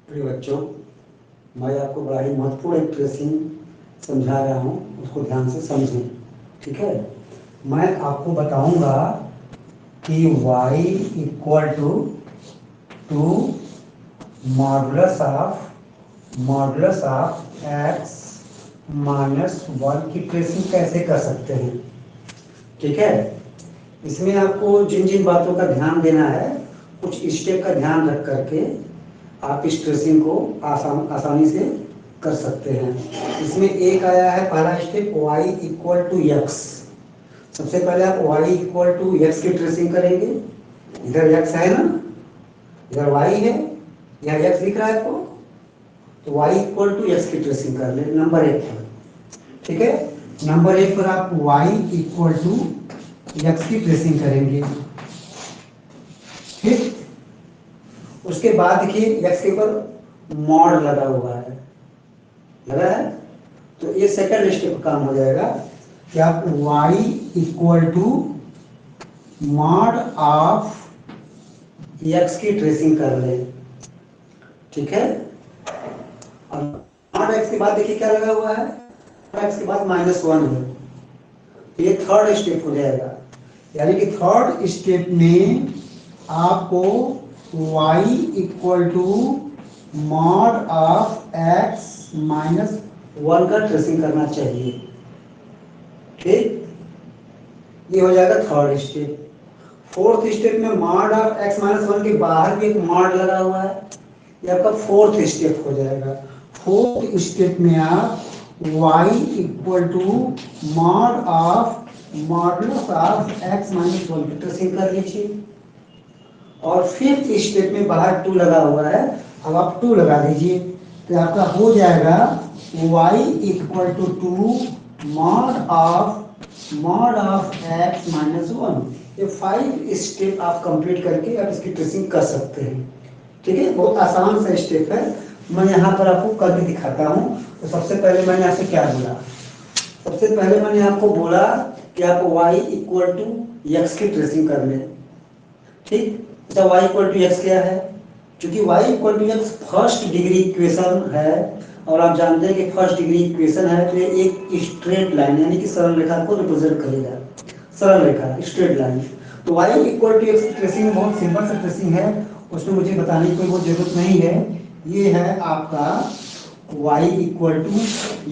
प्रिय बच्चों, मैं आपको बड़ा ही महत्वपूर्ण एक ट्रेसिंग समझा रहा हूँ, उसको ध्यान से समझें। ठीक है, मैं आपको बताऊंगा कि y equal to modulus of x minus 1 की ट्रेसिंग कैसे कर सकते हैं। ठीक है, इसमें आपको जिन जिन बातों का ध्यान देना है, कुछ स्टेप का ध्यान रख करके आप इस ट्रेसिंग को आसानी से कर सकते हैं। इसमें एक आया है पहला step y equal to x. सबसे पहले आप y इक्वल टू एक्स की ट्रेसिंग करेंगे। इधर x है ना, इधर y है, यहाँ x दिख रहा है आपको, तो y इक्वल टू एक्स की ट्रेसिंग कर ले नंबर 1 पर। ठीक है, नंबर 1 पर आप y इक्वल टू एक्स की ट्रेसिंग करेंगे। ठीक, उसके बाद देखिए एक्स के ऊपर मॉड लगा हुआ है, लगा है, तो ये सेकंड स्टेप काम हो जाएगा कि आप y equal to mod of x की ट्रेसिंग कर लें। ठीक है, और मॉड x के बाद देखिए क्या लगा हुआ है, x के बाद -1 है, तो ये थर्ड स्टेप हो जाएगा। यानी कि थर्ड स्टेप में आपको y equal to mod of x minus 1 का ट्रेसिंग करना चाहिए। ठीक, ये हो जाएगा थर्ड स्टेप। फोर्थ स्टेप में मॉड ऑफ x माइनस 1 के बाहर भी एक मॉड लगा हुआ है, ये आपका फोर्थ स्टेप हो जाएगा। फोर्थ स्टेप में आप y equal to mod of modulus of x minus 1 की ट्रेसिंग कर लीजिए। और फिफ्थ स्टेप में बाहर 2 लगा हुआ है, अब आप 2 लगा दीजिए, तो आपका हो जाएगा y equal to 2 mod of x minus 1। ये 5 स्टेप आप कंप्लीट करके आप इसकी ट्रेसिंग कर सकते हैं। ठीक है, बहुत आसान सा स्टेप है, मैं यहाँ पर आपको करके दिखाता हूँ। तो सबसे पहले मैंने आपसे क्या बोला, सबसे पहले मैंने आपको बोला कि आप y इक्वल टू एक्स की ट्रेसिंग कर लें। ठीक, अच्छा y इक्वल टू एक्स क्या है, क्योंकि y equal to x first degree equation है, और आप जानते हैं कि फर्स्ट डिग्री इक्वेशन है तो ये एक स्ट्रेट लाइन यानी कि सरल रेखा को रिप्रेजेंट करेगा, सरल रेखा स्ट्रेट लाइन। तो y इक्वल टू एक्स की ट्रेसिंग बहुत सिंपल सा ट्रेसिंग है, उसमें मुझे बताने की कोई वो जरूरत नहीं है। ये है आपका y इक्वल टू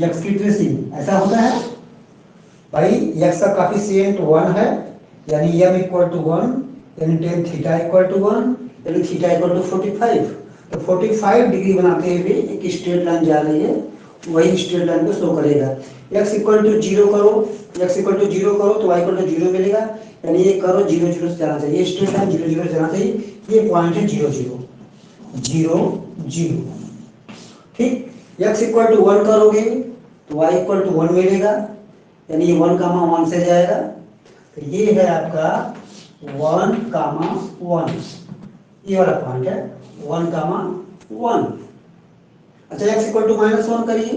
एक्स की ट्रेसिंग। ऐसा होता है भाई, x का काफिशिएंट 1 है, यानी m इक्वल टू 1, यानी tan थीटा इक्वल टू 1, यानी थीटा इक्वल टू 45। तो 45 डिग्री बनाते हुए एक स्ट्रेट लाइन जा रही है, वही स्ट्रेट लाइन को शो करेगा। x इक्वल टू 0 करो, x इक्वल टू 0 करो तो y इक्वल टू 0 मिलेगा, यानी ये करो 0 0 से जाना चाहिए, स्ट्रेट लाइन 0 0 से जाना चाहिए। ये पॉइंट है 0 0 0 0। ठीक, x इक्वल टू 1 करोगे तो y इक्वल टू 1 मिलेगा, यानी ये 1 कामा 1 से जाएगा, तो ये है आपका 1 कामा 1, ये वाला पॉइंट है 1 कामा 1। अच्छा x इक्वल टू -1 करिए,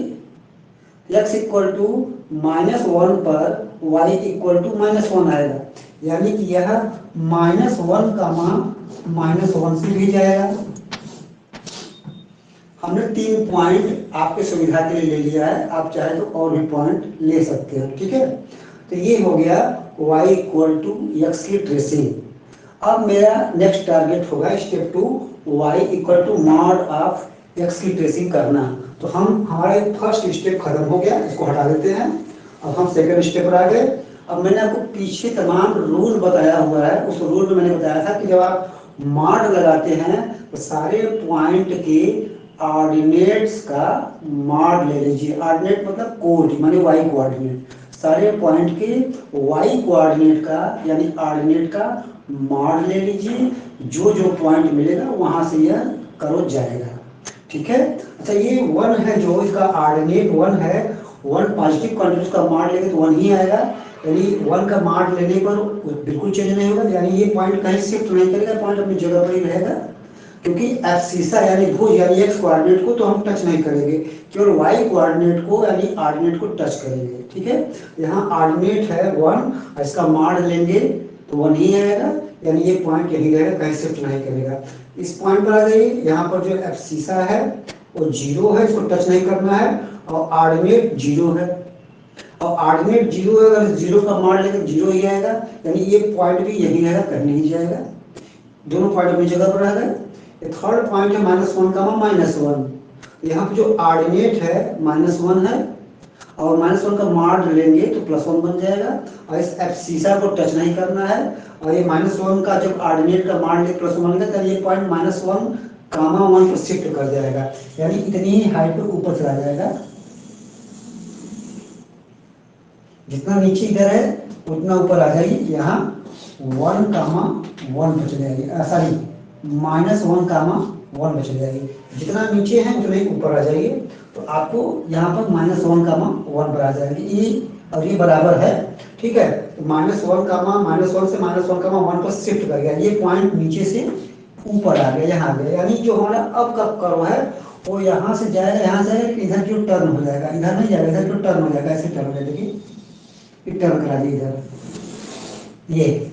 x इक्वल टू -1 पर y इक्वल टू -1 आएगा, यानी कि यह -1 कामा -1 से भी जाएगा। हमने 3 पॉइंट आपके सुविधा के लिए ले लिया है, आप चाहे तो और भी पॉइंट ले सकते हैं। ठीक है, तो ये हो गया y इक्वल टू एक्स की ट्रेसिंग। अब मेरा नेक्स्ट टारगेट होगा step 2, y equal to mod of x की ट्रेसिंग करना। तो हमारा फर्स्ट स्टेप खत्म हो गया, इसको हटा देते हैं। अब हम सेकंड स्टेप पर आ गए। अब मैंने आपको पीछे तमाम रूल बताया हुआ है, उस रूल में मैंने बताया था कि जब आप मॉड लगाते हैं तो सारे पॉइंट के ऑर्डिनेट्स का मॉड ले लीजिए। ऑर्डिनेट मतलब कोड माने वाई कोऑर्डिनेट, सारे पॉइंट के वाई कोऑर्डिनेट का यानी ऑर्डिनेट का मॉड ले लीजिए। जो जो पॉइंट मिलेगा वहां से यह करो जाएगा। ठीक है, अच्छा ये 1 है, जो इसका ऑर्डिनेट 1 है, 1 पॉजिटिव क्वांटिटी का मॉड लेंगे तो 1 ही आएगा, यानी 1 का मॉड लेने पर बिल्कुल चेंज नहीं होगा, यानी ये पॉइंट कहीं शिफ्ट नहीं करेगा, पॉइंट अपनी जगह पर ही रहेगा। क्योंकि एब्सिसा यानी भुज यानी एक्स कोऑर्डिनेट को तो हम टच नहीं करेंगे, केवल वाई कोऑर्डिनेट को यानी ऑर्डिनेट को टच करेंगे। ठीक है, यहाँ ऑर्डिनेट है 1, इसका मॉड लेंगे तो 1 ही आएगा, यानी ये पॉइंट यही रहेगा, कहीं शिफ्ट नहीं करेगा। इस पॉइंट पर आ जाइए, यहाँ पर जो एब्सिसा है वो 0 है, इसको टच नहीं करना है, और ऑर्डिनेट 0 है, और ऑर्डिनेट 0 है, अगर 0 का मान लेकर 0 ही आएगा, यानी ये पॉइंट भी यही रहेगा, कहीं नहीं जाएगा, दोनों पॉइंट अपनी जगह पर आ गए। थर्ड पॉइंट है -1 का -1, यहाँ पे जो ऑर्डिनेट है -1 है, और -1 का मॉड लेंगे तो +1 बन जाएगा, और इस एब्सिसा को टच नहीं करना है, और ये -1 का जब ऑर्डिनेट का मॉड ले +1 बनेगा, तो ये पॉइंट -1 कामा 1 पर शिफ्ट कर जाएगा, यानी इतनी ही हाइट पे ऊपर चला जाएगा। जितना नीचे इधर है उतना ऊपर आ जाइए, यहाँ 1 कामा 1 बच जाएगी, सॉरी -1 कामा 1 बच जाएगी। जितना नीचे है उतना ही ऊपर आ जाइए, तो आपको यहाँ पर -1 कामा 1 पर आ जाएगी, ये और ये बराबर है, ठीक है। तो -1 से -1 कामा 1 पर शिफ्ट कर गया, ये पॉइंट नीचे से ऊपर आ गया, यहाँ आ गया, यानी जो हमारा अब का कर्व है वो यहाँ से जाएगा, यहाँ से इधर जो टर्न हो जाएगा, इधर नहीं जाएगा, इधर जो टर्न हो जाएगा, ऐसे टर्न हो जाएगा, देखिए टर्न करा दिया इधर, ये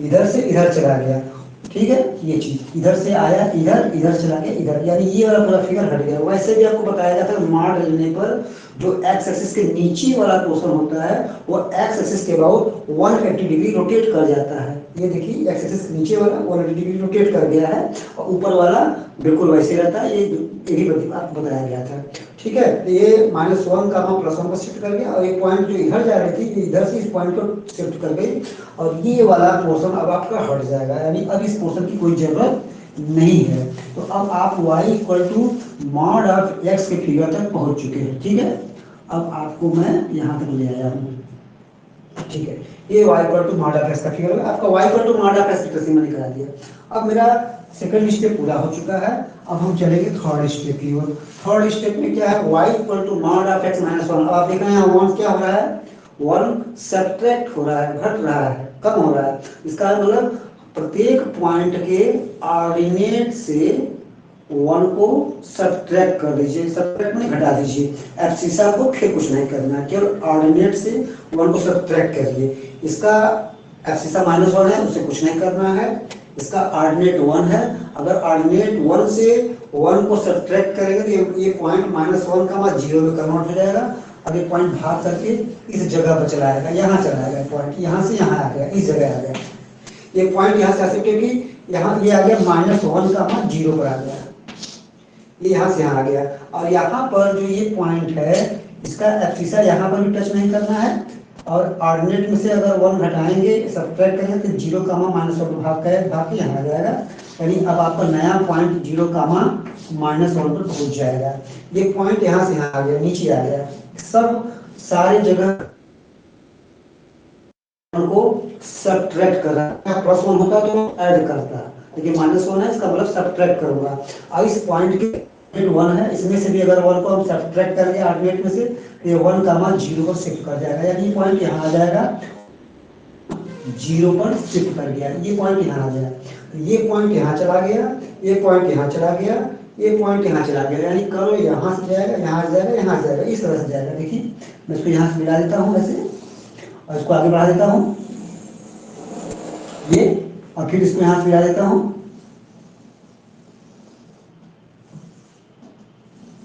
इधर से इधर चला गया, ठीक है। ये चीज इधर से आया इधर, इधर चला गया इधर, यानी ये वाला पूरा फिगर हट गया। वैसे भी आपको बताया जाता है मॉड लेने पर जो एक्स एक्सिस के नीचे वाला पोर्शन होता है वो एक्स एक्सिस के अबाउट 180 डिग्री रोटेट कर जाता है। ये देखिए एक्स एक्सिस के नीचे वाला 180 डिग्री रोटेट कर गया है, और ऊपर वाला बिल्कुल वैसे रहता है, ये यही आपको बताया गया था, ठीक है। तो ये -1 का हम +1 पर शिफ्ट कर गया, और ये पॉइंट जो इधर जा रही थी ये इधर से इस पॉइंट को शिफ्ट कर गई, और ये वाला पोर्शन अब आपका हट जाएगा, यानी अब इस पोर्शन की कोई जरूरत नहीं है। तो अब आप y = मॉड ऑफ x के फिगर तक पहुंच चुके हैं, ठीक है। अब आपको मैं यहाँ तक ले आया हूँ, ठीक है। ये y = मॉड ऑफ x का फिगर है, आपका y = मॉड ऑफ x की ट्रेसिंग मैंने करा दिया। अब मेरा सेकंड स्टेप पूरा हो चुका है, अब हम चलेंगे थर्ड स्टेप की ओर। थर्ड स्टेप में क्या है, y = मॉड ऑफ x - 1। अब आप देख रहे हैं 1 क्या हो रहा है, 1 सब्ट्रैक्ट हो रहा है, घट रहा है, कम हो रहा है। इसका मतलब प्रत्येक पॉइंट के ऑर्डिनेट से 1 को सब्ट्रैक्ट कर दीजिए, सब्ट्रैक्ट में घटा दीजिए। एब्सिसा को फिर कुछ नहीं करना है, केवल ऑर्डिनेट से 1 को सब्ट्रैक्ट करिए। इसका एब्सिसा -1 है, उसे कुछ नहीं करना है। इसका ऑर्डिनेट 1 है, अगर ऑर्डिनेट 1 से 1 को सब्ट्रैक्ट करेंगे तो ये पॉइंट -1 का 0 में कन्वर्ट हो जाएगा, और ये पॉइंट भाग करके इस जगह पर चला आएगा, यहाँ चला आएगा पॉइंट, यहाँ से यहाँ आ गया, इस जगह आ गया। ये पॉइंट यहाँ से आ सकते कि यहाँ ये आ गया -1 का 0 पर आ गया, ये यहाँ से यहाँ आ गया। और यहाँ पर जो ये पॉइंट है इसका एब्सिसा यहाँ पर भी टच नहीं करना है, और ऑर्डिनेट में से अगर 1 घटाएंगे सब्ट्रैक्ट करेंगे तो 0, -1 भाग के यहाँ आ जाएगा, यानी अब आपका नया पॉइंट 0, -1 पर पहुंच जाएगा। ये पॉइंट यहाँ से यहाँ आ गया, नीचे आ गया, सब सारी जगह को सब्ट्रैक्ट कर रहा है। +1 होता तो ऐड करता, लेकिन -1 है, इसका मतलब सब्ट्रैक्ट करूंगा। अब इस पॉइंट के 1 है, इसमें से भी अगर 1 को हम सब्ट्रैक्ट करेंगे ऑर्डिनेट में से, तो ये 1, 0 पर शिफ्ट कर जाएगा, यानी ये पॉइंट यहाँ आ जाएगा, 0 पर शिफ्ट कर गया, ये पॉइंट यहाँ आ गया, ये पॉइंट यहाँ चला गया, ये पॉइंट यहाँ चला गया, ये पॉइंट यहाँ चला गया, यानी करो यहाँ से जाएगा, यहाँ से जाएगा, यहाँ से जाएगा, इस तरह से जाएगा। देखिए मैं इसको यहाँ से मिला देता हूँ ऐसे, और इसको आगे बढ़ा देता हूँ ये, और फिर इसको यहाँ से मिला देता हूँ,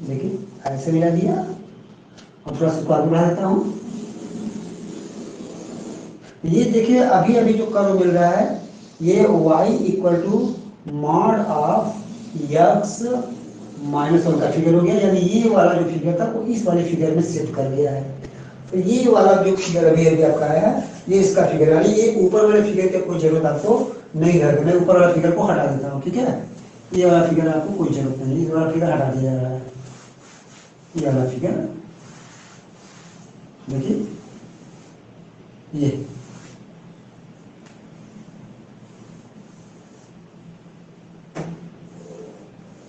देखिए ऐसे मिला दिया, और थोड़ा सा इसको आगे बढ़ा देता हूँ। ये देखिए अभी अभी जो कर्व मिल रहा है ये y = मॉड ऑफ x - 1 का फिगर हो गया, यानी ये वाला जो फिगर था वो इस वाले फिगर में शिफ्ट कर गया है। तो ये वाला जो फिगर अभी अभी आपका आया है ये इसका फिगर, यानी ये ऊपर वाले फिगर की कोई जरूरत आपको नहीं रहेगी। मैं ऊपर वाला फिगर को हटा देता हूँ, ठीक है। ये वाला फिगर आपको कोई जरूरत नहीं, ये वाला फिगर हटा दिया जा रहा है, ये वाला फिगर देखिए, ये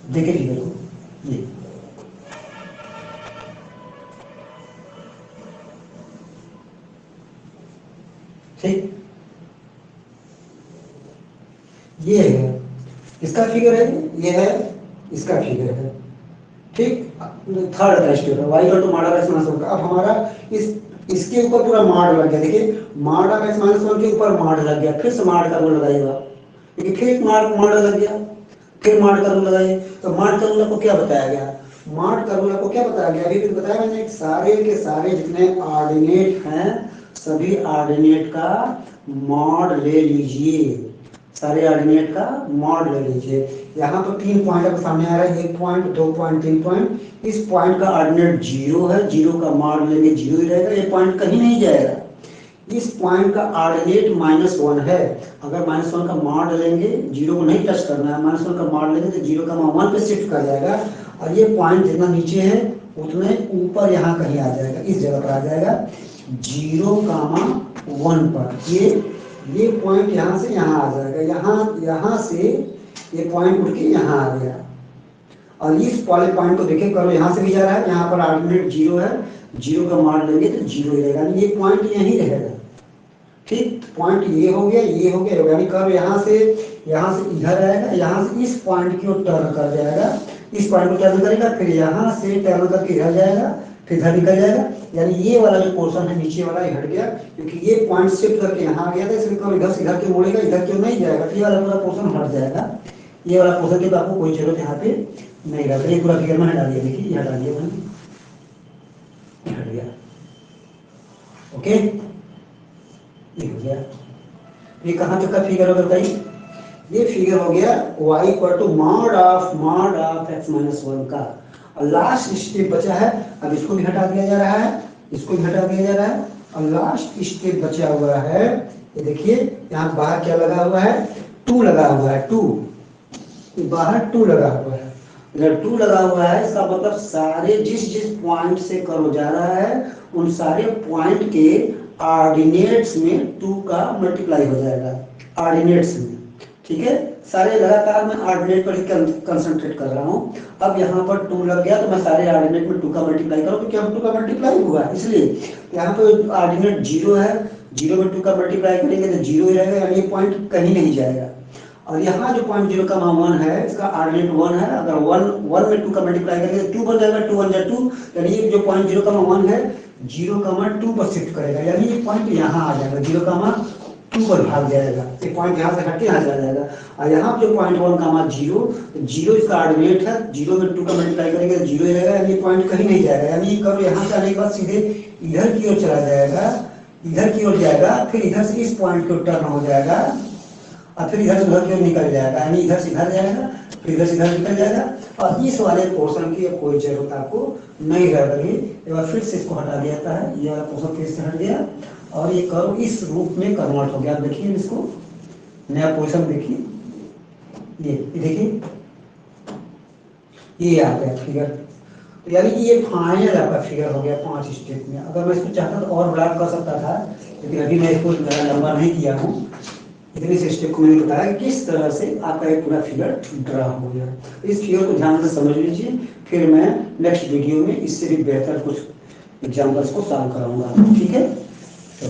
देखिए फिगर को, ये ठीक, ये है इसका फिगर है, ये है इसका फिगर है, ठीक। थर्ड का स्टेप है y = मॉड ऑफ x - 1 का। अब हमारा इसके ऊपर पूरा मॉड लग गया, देखिए मॉड ऑफ x - 1 के ऊपर मॉड लग गया, फिर से मॉड का वो लगाइएगा, क्योंकि फिर एक मॉडल लग गया, फिर मॉड का रूल लगाइए। तो मॉड का रूल को क्या बताया गया, मॉड का रूल को क्या बताया गया, अभी भी बताया मैंने, सारे के सारे जितने ऑर्डिनेट हैं सभी ऑर्डिनेट का मॉड ले लीजिए, सारे ऑर्डिनेट का मॉड ले लीजिए। यहाँ पर 3 पॉइंट आपके सामने आ रहा है, 1 पॉइंट, 2 पॉइंट, 3 पॉइंट। इस पॉइंट का ऑर्डिनेट 0 है, 0 का मॉड लेंगे 0 ही रहेगा, ये पॉइंट कहीं नहीं जाएगा। इस पॉइंट का ऑर्डिनेट -1 है, अगर -1 का मॉड लेंगे, 0 को नहीं टच करना है, -1 का मॉड लेंगे तो 0 का 1 पे शिफ्ट कर जाएगा, और ये पॉइंट जितना नीचे है उतने ऊपर यहाँ कहीं आ जाएगा, इस जगह पर आ जाएगा 0,1 पर। ये पॉइंट यहाँ से यहाँ आ जाएगा, यहाँ से ये पॉइंट उठ के यहाँ आ गया, और इस वाले पॉइंट को देखिए करो यहाँ से भी जा रहा है, यहाँ पर ऑर्डिनेट 0 है, 0 का मान लेंगे तो 0 ही रहेगा, ये पॉइंट यहीं रहेगा। ठीक, पॉइंट ये हो गया, ये हो गया, यानी कर्व यहाँ से इधर आएगा, यहाँ से इस पॉइंट की ओर टर्न कर जाएगा, इस पॉइंट को टर्न करेगा, फिर यहाँ से टर्न करके इधर जाएगा, फिर इधर निकल जाएगा, यानी ये वाला जो पोर्शन है नीचे वाला ये हट गया, क्योंकि ये पॉइंट शिफ्ट करके यहाँ आ गया था, इसलिए कर्व इधर से इधर के मोड़ेगा, इधर क्यों नहीं जाएगा, ये वाला पूरा पोर्शन हट जाएगा, ये वाला पोर्शन की तो आपको कोई जरूरत यहाँ पे नहीं रहता। ये पूरा फिगर में हटा दिया, देखिए ये हटा दिया मैंने, हट गया, ओके, ये हो गया। ये कहाँ तक का फिगर होगा बताइए, ये फिगर हो गया y equal to mod of x minus 1 का, और लास्ट स्टेप बचा है, अब इसको भी हटा दिया जा रहा है, इसको भी हटा दिया जा रहा है, और लास्ट स्टेप बचा हुआ है, ये देखिए यहाँ बाहर क्या लगा हुआ है, 2 लगा हुआ है, 2 बाहर 2 लगा हुआ है, इधर 2 लगा हुआ है, इसका मतलब सारे जिस पॉइंट से कर्व जा रहा है उन सारे पॉइंट के ऑर्डिनेट्स में 2 का मल्टीप्लाई हो जाएगा, ऑर्डिनेट्स में, ठीक है। सारे लगातार मैं ऑर्डिनेट पर ही कंसंट्रेट कर रहा हूँ। अब यहाँ पर 2 लग गया तो मैं सारे ऑर्डिनेट में 2 का मल्टीप्लाई करूँ, क्योंकि हम 2 का मल्टीप्लाई हुआ, इसलिए यहाँ पर ऑर्डिनेट 0 है, 0 में 2 का मल्टीप्लाई करेंगे तो 0 ही रहेगा, यानी ये पॉइंट कहीं नहीं जाएगा। और यहाँ जो पॉइंट 0,1 है, इसका ऑर्डिनेट 1 है, अगर 1 में 2 का मल्टीप्लाई करेंगे तो 2 बन जाएगा, 2 1 2, यानी ये जो पॉइंट 0,1 है 0,2 पर शिफ्ट करेगा, यानी ये पॉइंट यहाँ आ जाएगा, 0,2 पर भाग जाएगा, ये पॉइंट यहाँ से हट के यहाँ चला जाएगा। और यहाँ जो पॉइंट 1,0, 0 इसका ऑर्डिनेट है, 0 में 2 का मल्टीप्लाई करेंगे तो 0 ही रहेगा, यानी ये पॉइंट कहीं नहीं जाएगा, यानी ये कर्व यहाँ से आने के बाद सीधे इधर की ओर चला जाएगा, इधर की ओर जाएगा, फिर इधर से इस पॉइंट की ओर टर्न हो जाएगा, और फिर इधर से उधर की ओर निकल जाएगा, यानी इधर से इधर जाएगा, फिर इधर से इधर निकल जाएगा, और इस वाले पोर्शन की अब कोई जरूरत आपको नहीं रह गई। एक बार फिर से इसको हटा दिया जाता है, ये वाला पोर्शन फिर से हट गया, और ये कर्व इस रूप में कन्वर्ट हो गया। आप देखिए इसको, नया पोर्शन देखिए, ये देखिए ये आ गया फिगर, तो यानी कि ये फाइनल आपका फिगर हो गया 5 स्टेप में। अगर मैं इसको चाहता तो और बड़ा कर सकता था, लेकिन अभी मैं इसको लंबा नहीं किया हूँ, इतने से स्टेप को मैंने बताया किस तरह से आपका एक पूरा फिगर ड्रा हो गया। इस फिगर को ध्यान से समझ लीजिए, फिर मैं नेक्स्ट वीडियो में इससे भी बेहतर कुछ एग्जाम्पल्स को सॉल्व कराऊंगा, ठीक है। तो